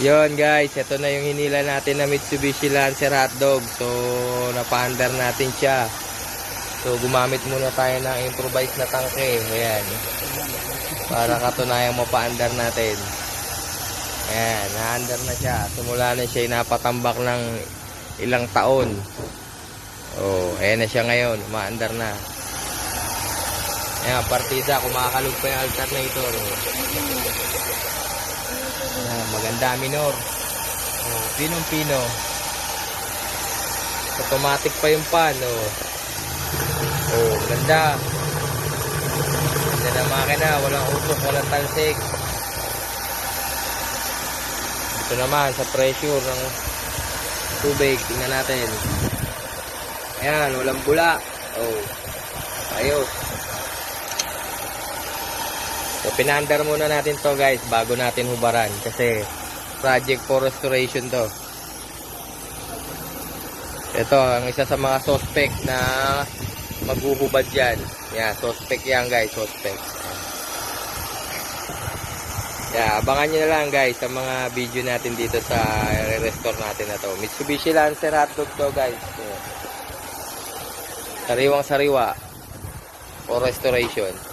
Yon guys, ito na yung hinila natin na Mitsubishi Lancer hotdog. So, napa-under natin siya. So, gumamit muna tayo ng improvised na tangke. Ayan. Para katunayang mapa-under natin. Ayan, na-under na siya. Simula na siya napatambak ng ilang taon. Oh, ayan na siya ngayon. Ma-under na. Ayan, partida. Kumakalog pa yung alternator. Ayan, maganda minor. Oh, pinong-pino. Automatic pa yung pan. Oh, ganda. Ganda na makina. Walang usok, walang talsik. Ito naman sa pressure ng tubig. Tingnan natin. Ayan, walang bula. Oh, ayos. So, pinandar muna natin to guys bago natin hubaran. Kasi project for restoration to. Ito, ang isa sa mga suspect na maghuhubad yan. Yan, suspect yan guys, suspect. Yeah, abangan nyo na lang guys sa mga video natin dito sa restore natin na to. Mitsubishi Lancer hotdog to guys. Sariwang sariwa for restoration.